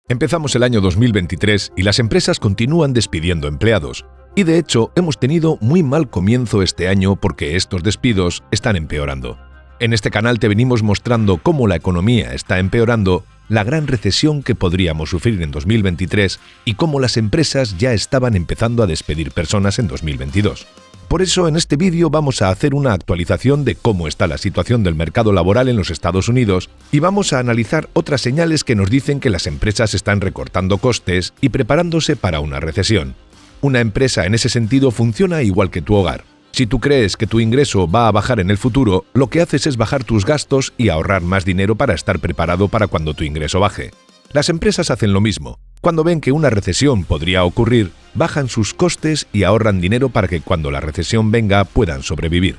Empezamos el año 2023 y las empresas continúan despidiendo empleados. Y de hecho, hemos tenido muy mal comienzo este año porque estos despidos están empeorando. En este canal te venimos mostrando cómo la economía está empeorando, la gran recesión que podríamos sufrir en 2023 y cómo las empresas ya estaban empezando a despedir personas en 2022. Por eso, en este vídeo vamos a hacer una actualización de cómo está la situación del mercado laboral en los Estados Unidos y vamos a analizar otras señales que nos dicen que las empresas están recortando costes y preparándose para una recesión. Una empresa en ese sentido funciona igual que tu hogar. Si tú crees que tu ingreso va a bajar en el futuro, lo que haces es bajar tus gastos y ahorrar más dinero para estar preparado para cuando tu ingreso baje. Las empresas hacen lo mismo. Cuando ven que una recesión podría ocurrir, bajan sus costes y ahorran dinero para que cuando la recesión venga puedan sobrevivir.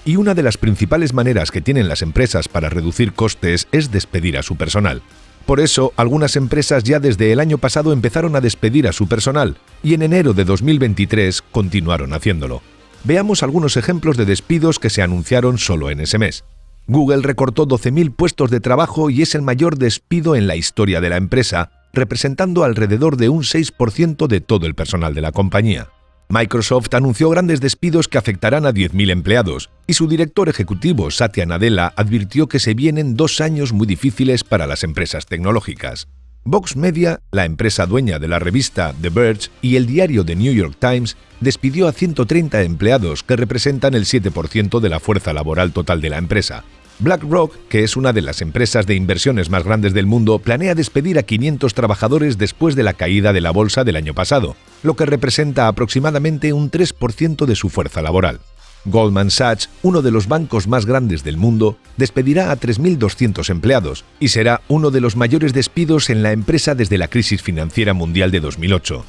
Y una de las principales maneras que tienen las empresas para reducir costes es despedir a su personal. Por eso, algunas empresas ya desde el año pasado empezaron a despedir a su personal y en enero de 2023 continuaron haciéndolo. Veamos algunos ejemplos de despidos que se anunciaron solo en ese mes. Google recortó 12.000 puestos de trabajo y es el mayor despido en la historia de la empresa, representando alrededor de un 6% de todo el personal de la compañía. Microsoft anunció grandes despidos que afectarán a 10.000 empleados, y su director ejecutivo, Satya Nadella, advirtió que se vienen 2 años muy difíciles para las empresas tecnológicas. Vox Media, la empresa dueña de la revista The Verge y el diario The New York Times, despidió a 130 empleados que representan el 7% de la fuerza laboral total de la empresa. BlackRock, que es una de las empresas de inversiones más grandes del mundo, planea despedir a 500 trabajadores después de la caída de la bolsa del año pasado, lo que representa aproximadamente un 3% de su fuerza laboral. Goldman Sachs, uno de los bancos más grandes del mundo, despedirá a 3.200 empleados y será uno de los mayores despidos en la empresa desde la crisis financiera mundial de 2008.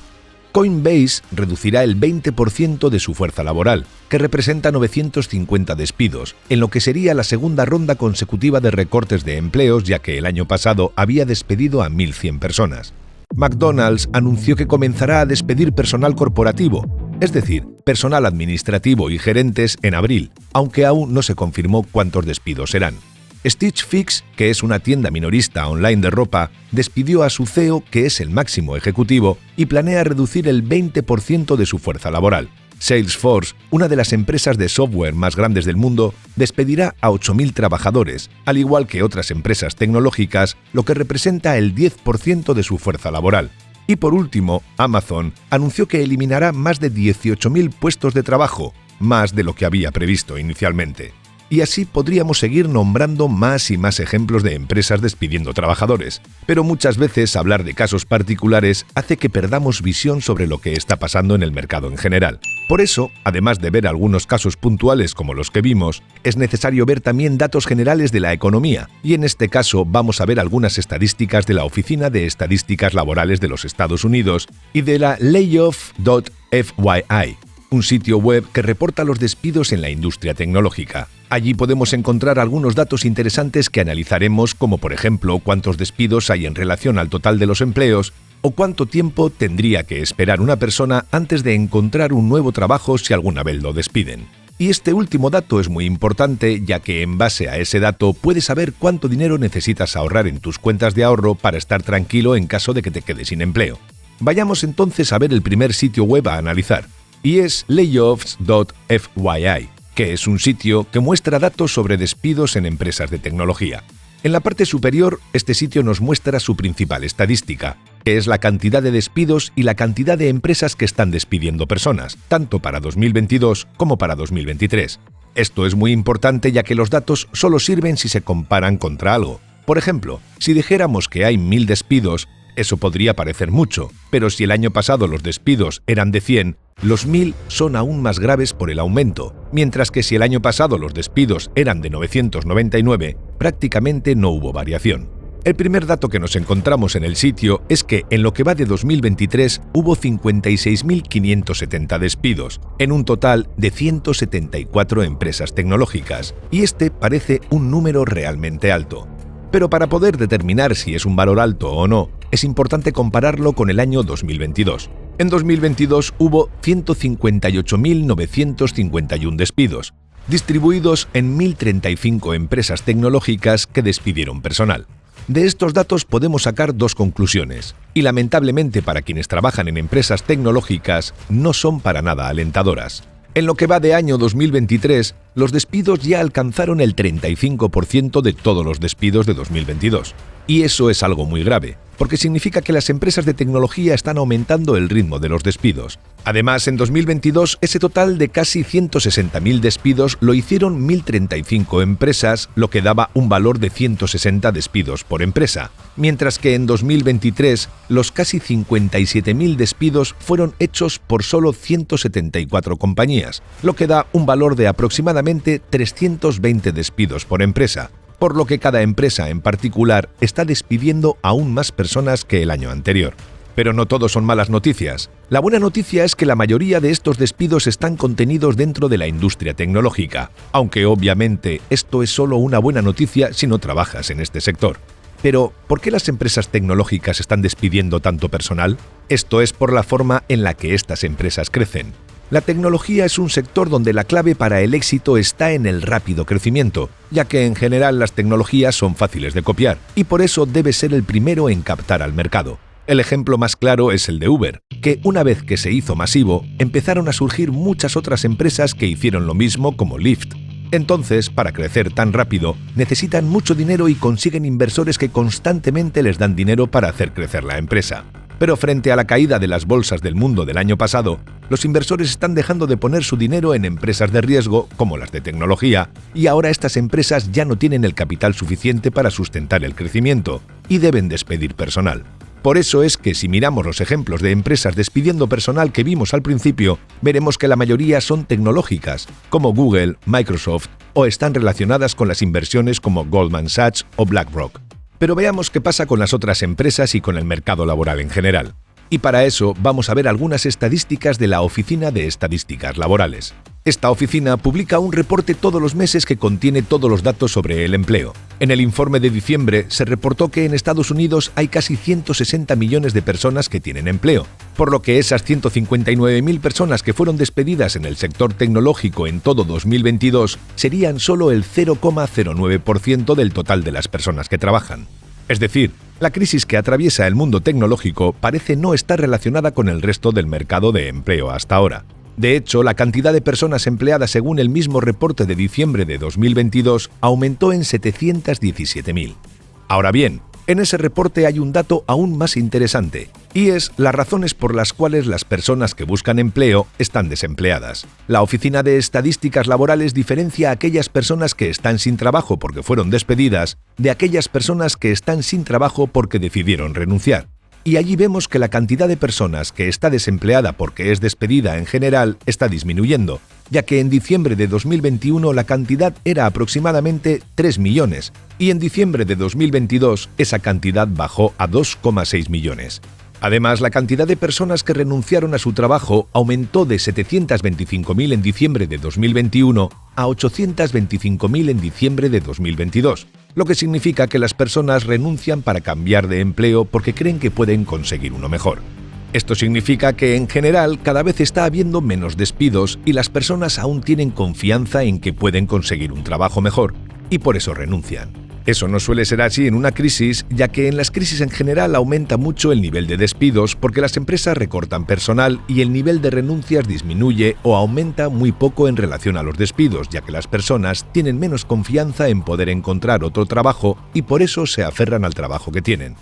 Coinbase reducirá el 20% de su fuerza laboral, que representa 950 despidos, en lo que sería la segunda ronda consecutiva de recortes de empleos, ya que el año pasado había despedido a 1.100 personas. McDonald's anunció que comenzará a despedir personal corporativo, es decir, personal administrativo y gerentes en abril, aunque aún no se confirmó cuántos despidos serán. Stitch Fix, que es una tienda minorista online de ropa, despidió a su CEO, que es el máximo ejecutivo, y planea reducir el 20% de su fuerza laboral. Salesforce, una de las empresas de software más grandes del mundo, despedirá a 8.000 trabajadores, al igual que otras empresas tecnológicas, lo que representa el 10% de su fuerza laboral. Y por último, Amazon anunció que eliminará más de 18.000 puestos de trabajo, más de lo que había previsto inicialmente. Y así podríamos seguir nombrando más y más ejemplos de empresas despidiendo trabajadores, pero muchas veces hablar de casos particulares hace que perdamos visión sobre lo que está pasando en el mercado en general. Por eso, además de ver algunos casos puntuales como los que vimos, es necesario ver también datos generales de la economía, y en este caso vamos a ver algunas estadísticas de la Oficina de Estadísticas Laborales de los Estados Unidos y de la Layoff.fyi, un sitio web que reporta los despidos en la industria tecnológica. Allí podemos encontrar algunos datos interesantes que analizaremos, como por ejemplo cuántos despidos hay en relación al total de los empleos o cuánto tiempo tendría que esperar una persona antes de encontrar un nuevo trabajo si alguna vez lo despiden. Y este último dato es muy importante, ya que en base a ese dato puedes saber cuánto dinero necesitas ahorrar en tus cuentas de ahorro para estar tranquilo en caso de que te quedes sin empleo. Vayamos entonces a ver el primer sitio web a analizar, y es Layoffs.fyi, que es un sitio que muestra datos sobre despidos en empresas de tecnología. En la parte superior, este sitio nos muestra su principal estadística, que es la cantidad de despidos y la cantidad de empresas que están despidiendo personas, tanto para 2022 como para 2023. Esto es muy importante ya que los datos solo sirven si se comparan contra algo. Por ejemplo, si dijéramos que hay 1.000 despidos, eso podría parecer mucho, pero si el año pasado los despidos eran de 100, los 1.000 son aún más graves por el aumento, mientras que si el año pasado los despidos eran de 999, prácticamente no hubo variación. El primer dato que nos encontramos en el sitio es que en lo que va de 2023 hubo 56.570 despidos, en un total de 174 empresas tecnológicas, y este parece un número realmente alto. Pero para poder determinar si es un valor alto o no, es importante compararlo con el año 2022. En 2022 hubo 158.951 despidos, distribuidos en 1.035 empresas tecnológicas que despidieron personal. De estos datos podemos sacar dos conclusiones, y lamentablemente para quienes trabajan en empresas tecnológicas no son para nada alentadoras. En lo que va de año 2023, los despidos ya alcanzaron el 35% de todos los despidos de 2022. Y eso es algo muy grave, porque significa que las empresas de tecnología están aumentando el ritmo de los despidos. Además, en 2022, ese total de casi 160.000 despidos lo hicieron 1.035 empresas, lo que daba un valor de 160 despidos por empresa, mientras que en 2023 los casi 57.000 despidos fueron hechos por solo 174 compañías, lo que da un valor de aproximadamente 320 despidos por empresa, por lo que cada empresa en particular está despidiendo aún más personas que el año anterior. Pero no todo son malas noticias. La buena noticia es que la mayoría de estos despidos están contenidos dentro de la industria tecnológica, aunque obviamente esto es solo una buena noticia si no trabajas en este sector. Pero, ¿por qué las empresas tecnológicas están despidiendo tanto personal? Esto es por la forma en la que estas empresas crecen. La tecnología es un sector donde la clave para el éxito está en el rápido crecimiento, ya que en general las tecnologías son fáciles de copiar, y por eso debe ser el primero en captar al mercado. El ejemplo más claro es el de Uber, que una vez que se hizo masivo, empezaron a surgir muchas otras empresas que hicieron lo mismo como Lyft. Entonces, para crecer tan rápido, necesitan mucho dinero y consiguen inversores que constantemente les dan dinero para hacer crecer la empresa. Pero frente a la caída de las bolsas del mundo del año pasado, los inversores están dejando de poner su dinero en empresas de riesgo, como las de tecnología, y ahora estas empresas ya no tienen el capital suficiente para sustentar el crecimiento, y deben despedir personal. Por eso es que si miramos los ejemplos de empresas despidiendo personal que vimos al principio, veremos que la mayoría son tecnológicas, como Google, Microsoft, o están relacionadas con las inversiones como Goldman Sachs o BlackRock. Pero veamos qué pasa con las otras empresas y con el mercado laboral en general. Y para eso vamos a ver algunas estadísticas de la Oficina de Estadísticas Laborales. Esta oficina publica un reporte todos los meses que contiene todos los datos sobre el empleo. En el informe de diciembre se reportó que en Estados Unidos hay casi 160 millones de personas que tienen empleo, por lo que esas 159.000 personas que fueron despedidas en el sector tecnológico en todo 2022 serían solo el 0,09% del total de las personas que trabajan. Es decir, la crisis que atraviesa el mundo tecnológico parece no estar relacionada con el resto del mercado de empleo hasta ahora. De hecho, la cantidad de personas empleadas según el mismo reporte de diciembre de 2022 aumentó en 717.000. Ahora bien, en ese reporte hay un dato aún más interesante, y es las razones por las cuales las personas que buscan empleo están desempleadas. La Oficina de Estadísticas Laborales diferencia a aquellas personas que están sin trabajo porque fueron despedidas de aquellas personas que están sin trabajo porque decidieron renunciar. Y allí vemos que la cantidad de personas que está desempleada porque es despedida en general está disminuyendo, ya que en diciembre de 2021 la cantidad era aproximadamente 3 millones y en diciembre de 2022 esa cantidad bajó a 2,6 millones. Además, la cantidad de personas que renunciaron a su trabajo aumentó de 725.000 en diciembre de 2021 a 825.000 en diciembre de 2022, lo que significa que las personas renuncian para cambiar de empleo porque creen que pueden conseguir uno mejor. Esto significa que, en general, cada vez está habiendo menos despidos y las personas aún tienen confianza en que pueden conseguir un trabajo mejor, y por eso renuncian. Eso no suele ser así en una crisis, ya que en las crisis en general aumenta mucho el nivel de despidos porque las empresas recortan personal y el nivel de renuncias disminuye o aumenta muy poco en relación a los despidos, ya que las personas tienen menos confianza en poder encontrar otro trabajo y por eso se aferran al trabajo que tienen.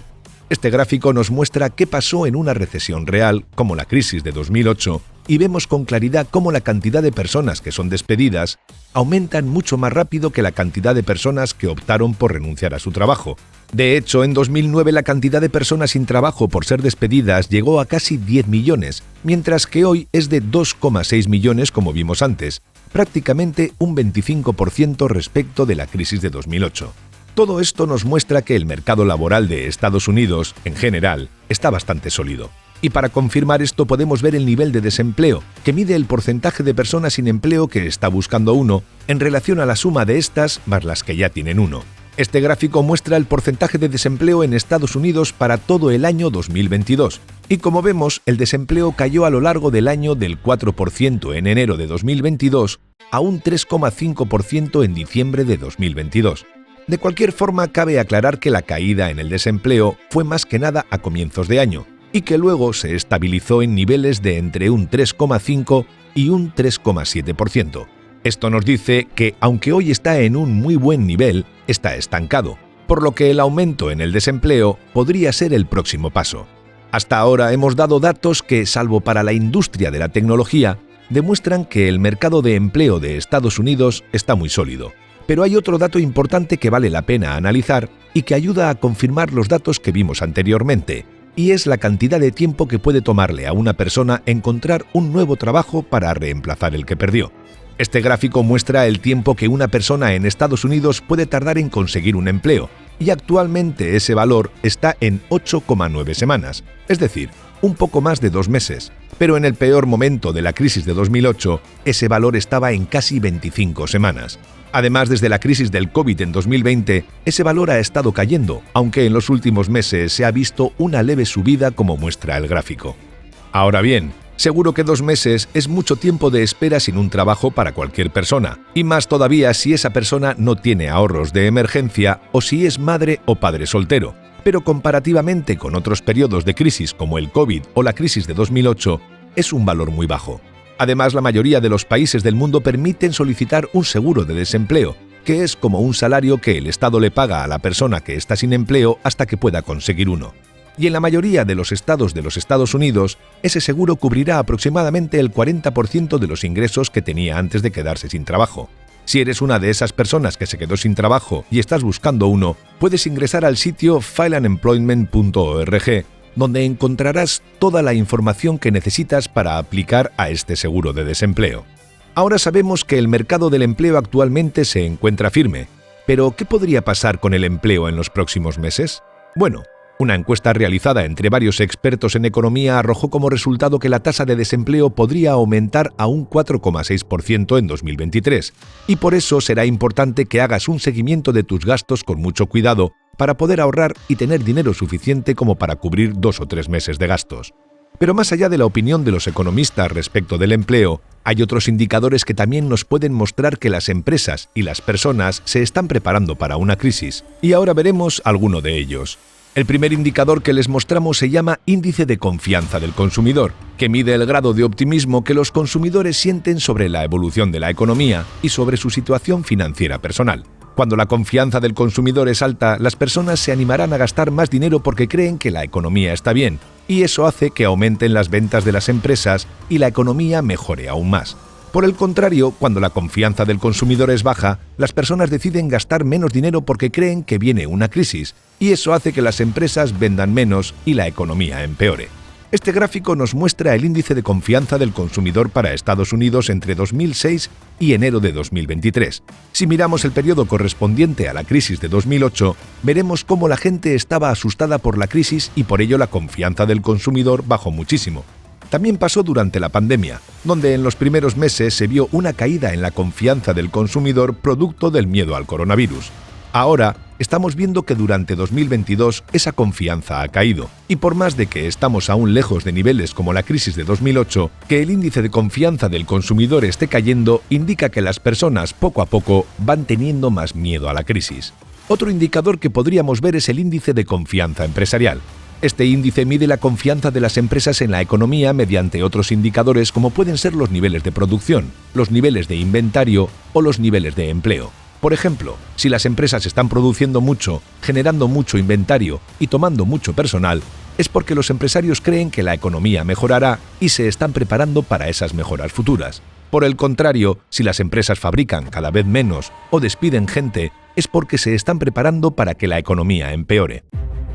Este gráfico nos muestra qué pasó en una recesión real, como la crisis de 2008, y vemos con claridad cómo la cantidad de personas que son despedidas aumentan mucho más rápido que la cantidad de personas que optaron por renunciar a su trabajo. De hecho, en 2009 la cantidad de personas sin trabajo por ser despedidas llegó a casi 10 millones, mientras que hoy es de 2,6 millones como vimos antes, prácticamente un 25% respecto de la crisis de 2008. Todo esto nos muestra que el mercado laboral de Estados Unidos, en general, está bastante sólido. Y para confirmar esto podemos ver el nivel de desempleo, que mide el porcentaje de personas sin empleo que está buscando uno, en relación a la suma de estas más las que ya tienen uno. Este gráfico muestra el porcentaje de desempleo en Estados Unidos para todo el año 2022. Y como vemos, el desempleo cayó a lo largo del año del 4% en enero de 2022 a un 3,5% en diciembre de 2022. De cualquier forma, cabe aclarar que la caída en el desempleo fue más que nada a comienzos de año y que luego se estabilizó en niveles de entre un 3,5 y un 3,7%. Esto nos dice que, aunque hoy está en un muy buen nivel, está estancado, por lo que el aumento en el desempleo podría ser el próximo paso. Hasta ahora hemos dado datos que, salvo para la industria de la tecnología, demuestran que el mercado de empleo de Estados Unidos está muy sólido. Pero hay otro dato importante que vale la pena analizar y que ayuda a confirmar los datos que vimos anteriormente, y es la cantidad de tiempo que puede tomarle a una persona encontrar un nuevo trabajo para reemplazar el que perdió. Este gráfico muestra el tiempo que una persona en Estados Unidos puede tardar en conseguir un empleo, y actualmente ese valor está en 8,9 semanas, es decir, un poco más de 2 meses. Pero en el peor momento de la crisis de 2008, ese valor estaba en casi 25 semanas. Además, desde la crisis del COVID en 2020, ese valor ha estado cayendo, aunque en los últimos meses se ha visto una leve subida como muestra el gráfico. Ahora bien, seguro que 2 meses es mucho tiempo de espera sin un trabajo para cualquier persona, y más todavía si esa persona no tiene ahorros de emergencia o si es madre o padre soltero. Pero comparativamente con otros periodos de crisis como el COVID o la crisis de 2008, es un valor muy bajo. Además, la mayoría de los países del mundo permiten solicitar un seguro de desempleo, que es como un salario que el Estado le paga a la persona que está sin empleo hasta que pueda conseguir uno. Y en la mayoría de los estados de los Estados Unidos, ese seguro cubrirá aproximadamente el 40% de los ingresos que tenía antes de quedarse sin trabajo. Si eres una de esas personas que se quedó sin trabajo y estás buscando uno, puedes ingresar al sitio fileunemployment.org, donde encontrarás toda la información que necesitas para aplicar a este seguro de desempleo. Ahora sabemos que el mercado del empleo actualmente se encuentra firme, pero ¿qué podría pasar con el empleo en los próximos meses? Bueno, una encuesta realizada entre varios expertos en economía arrojó como resultado que la tasa de desempleo podría aumentar a un 4,6% en 2023, y por eso será importante que hagas un seguimiento de tus gastos con mucho cuidado para poder ahorrar y tener dinero suficiente como para cubrir 2 o 3 meses de gastos. Pero más allá de la opinión de los economistas respecto del empleo, hay otros indicadores que también nos pueden mostrar que las empresas y las personas se están preparando para una crisis, y ahora veremos alguno de ellos. El primer indicador que les mostramos se llama Índice de Confianza del Consumidor, que mide el grado de optimismo que los consumidores sienten sobre la evolución de la economía y sobre su situación financiera personal. Cuando la confianza del consumidor es alta, las personas se animarán a gastar más dinero porque creen que la economía está bien, y eso hace que aumenten las ventas de las empresas y la economía mejore aún más. Por el contrario, cuando la confianza del consumidor es baja, las personas deciden gastar menos dinero porque creen que viene una crisis, y eso hace que las empresas vendan menos y la economía empeore. Este gráfico nos muestra el índice de confianza del consumidor para Estados Unidos entre 2006 y enero de 2023. Si miramos el periodo correspondiente a la crisis de 2008, veremos cómo la gente estaba asustada por la crisis y por ello la confianza del consumidor bajó muchísimo. También pasó durante la pandemia, donde en los primeros meses se vio una caída en la confianza del consumidor producto del miedo al coronavirus. Ahora, estamos viendo que durante 2022 esa confianza ha caído, y por más de que estamos aún lejos de niveles como la crisis de 2008, que el índice de confianza del consumidor esté cayendo indica que las personas poco a poco van teniendo más miedo a la crisis. Otro indicador que podríamos ver es el índice de confianza empresarial. Este índice mide la confianza de las empresas en la economía mediante otros indicadores como pueden ser los niveles de producción, los niveles de inventario o los niveles de empleo. Por ejemplo, si las empresas están produciendo mucho, generando mucho inventario y tomando mucho personal, es porque los empresarios creen que la economía mejorará y se están preparando para esas mejoras futuras. Por el contrario, si las empresas fabrican cada vez menos o despiden gente, es porque se están preparando para que la economía empeore.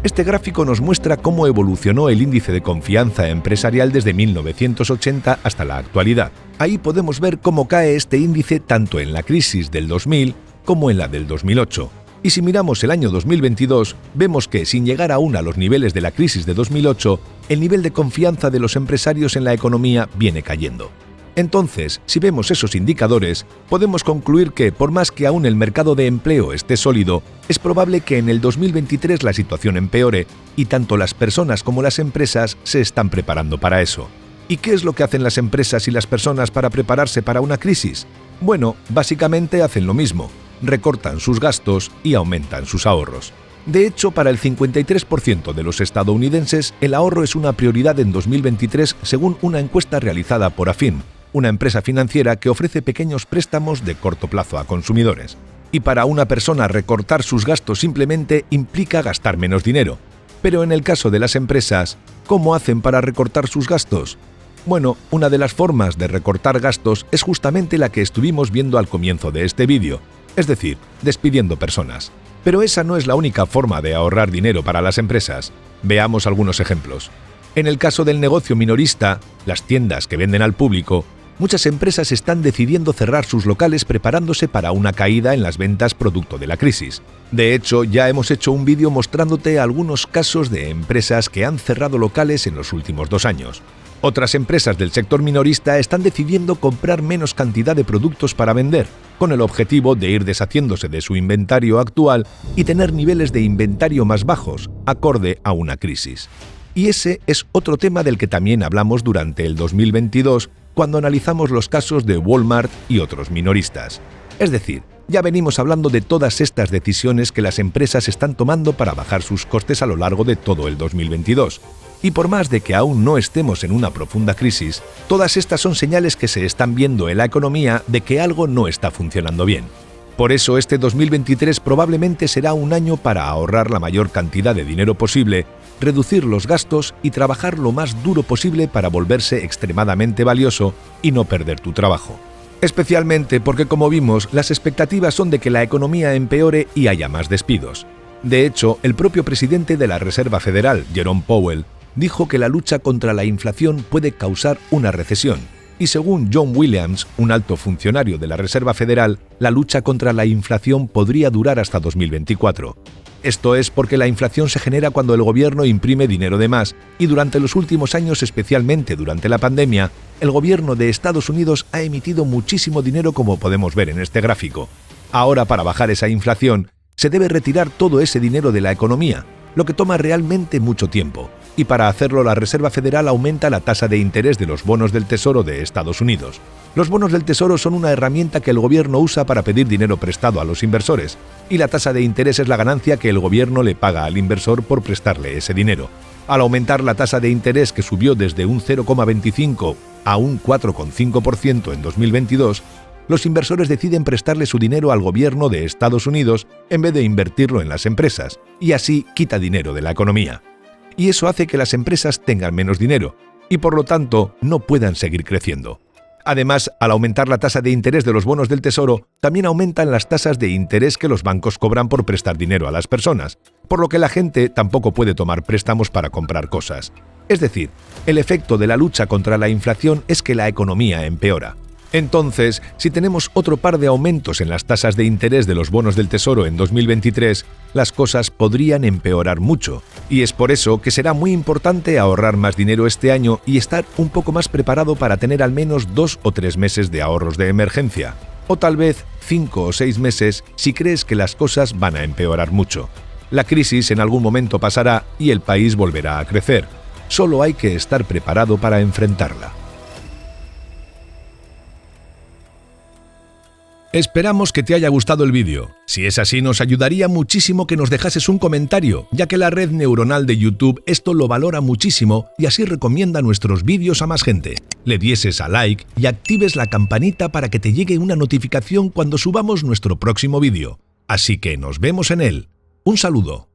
Este gráfico nos muestra cómo evolucionó el índice de confianza empresarial desde 1980 hasta la actualidad. Ahí podemos ver cómo cae este índice tanto en la crisis del 2000 como en la del 2008. Y si miramos el año 2022, vemos que, sin llegar aún a los niveles de la crisis de 2008, el nivel de confianza de los empresarios en la economía viene cayendo. Entonces, si vemos esos indicadores, podemos concluir que, por más que aún el mercado de empleo esté sólido, es probable que en el 2023 la situación empeore y tanto las personas como las empresas se están preparando para eso. ¿Y qué es lo que hacen las empresas y las personas para prepararse para una crisis? Bueno, básicamente hacen lo mismo. recortan sus gastos y aumentan sus ahorros. De hecho, para el 53% de los estadounidenses, el ahorro es una prioridad en 2023 según una encuesta realizada por Affin, una empresa financiera que ofrece pequeños préstamos de corto plazo a consumidores. Y para una persona recortar sus gastos simplemente implica gastar menos dinero. Pero en el caso de las empresas, ¿cómo hacen para recortar sus gastos? Bueno, una de las formas de recortar gastos es justamente la que estuvimos viendo al comienzo de este vídeo, es decir, despidiendo personas. Pero esa no es la única forma de ahorrar dinero para las empresas. Veamos algunos ejemplos. En el caso del negocio minorista, las tiendas que venden al público, muchas empresas están decidiendo cerrar sus locales preparándose para una caída en las ventas producto de la crisis. De hecho, ya hemos hecho un vídeo mostrándote algunos casos de empresas que han cerrado locales en los últimos 2 años. Otras empresas del sector minorista están decidiendo comprar menos cantidad de productos para vender, con el objetivo de ir deshaciéndose de su inventario actual y tener niveles de inventario más bajos, acorde a una crisis. Y ese es otro tema del que también hablamos durante el 2022, cuando analizamos los casos de Walmart y otros minoristas. Es decir, ya venimos hablando de todas estas decisiones que las empresas están tomando para bajar sus costes a lo largo de todo el 2022. Y por más de que aún no estemos en una profunda crisis, todas estas son señales que se están viendo en la economía de que algo no está funcionando bien. Por eso este 2023 probablemente será un año para ahorrar la mayor cantidad de dinero posible, reducir los gastos y trabajar lo más duro posible para volverse extremadamente valioso y no perder tu trabajo. Especialmente porque, como vimos, las expectativas son de que la economía empeore y haya más despidos. De hecho, el propio presidente de la Reserva Federal, Jerome Powell, dijo que la lucha contra la inflación puede causar una recesión. Y según John Williams, un alto funcionario de la Reserva Federal, la lucha contra la inflación podría durar hasta 2024. Esto es porque la inflación se genera cuando el gobierno imprime dinero de más, y durante los últimos años, especialmente durante la pandemia, el gobierno de Estados Unidos ha emitido muchísimo dinero, como podemos ver en este gráfico. Ahora, para bajar esa inflación, se debe retirar todo ese dinero de la economía, lo que toma realmente mucho tiempo. Y para hacerlo, la Reserva Federal aumenta la tasa de interés de los bonos del Tesoro de Estados Unidos. Los bonos del Tesoro son una herramienta que el gobierno usa para pedir dinero prestado a los inversores, y la tasa de interés es la ganancia que el gobierno le paga al inversor por prestarle ese dinero. Al aumentar la tasa de interés, que subió desde un 0,25 a un 4,5% en 2022, los inversores deciden prestarle su dinero al gobierno de Estados Unidos en vez de invertirlo en las empresas, y así quita dinero de la economía. Y eso hace que las empresas tengan menos dinero y, por lo tanto, no puedan seguir creciendo. Además, al aumentar la tasa de interés de los bonos del Tesoro, también aumentan las tasas de interés que los bancos cobran por prestar dinero a las personas, por lo que la gente tampoco puede tomar préstamos para comprar cosas. Es decir, el efecto de la lucha contra la inflación es que la economía empeora. Entonces, si tenemos otro par de aumentos en las tasas de interés de los bonos del Tesoro en 2023, las cosas podrían empeorar mucho. Y es por eso que será muy importante ahorrar más dinero este año y estar un poco más preparado para tener al menos 2 o 3 meses de ahorros de emergencia. O tal vez 5 o 6 meses si crees que las cosas van a empeorar mucho. La crisis en algún momento pasará y el país volverá a crecer. Solo hay que estar preparado para enfrentarla. Esperamos que te haya gustado el vídeo. Si es así, nos ayudaría muchísimo que nos dejases un comentario, ya que la red neuronal de YouTube esto lo valora muchísimo y así recomienda nuestros vídeos a más gente. Le dieses a like y actives la campanita para que te llegue una notificación cuando subamos nuestro próximo vídeo. Así que nos vemos en él. Un saludo.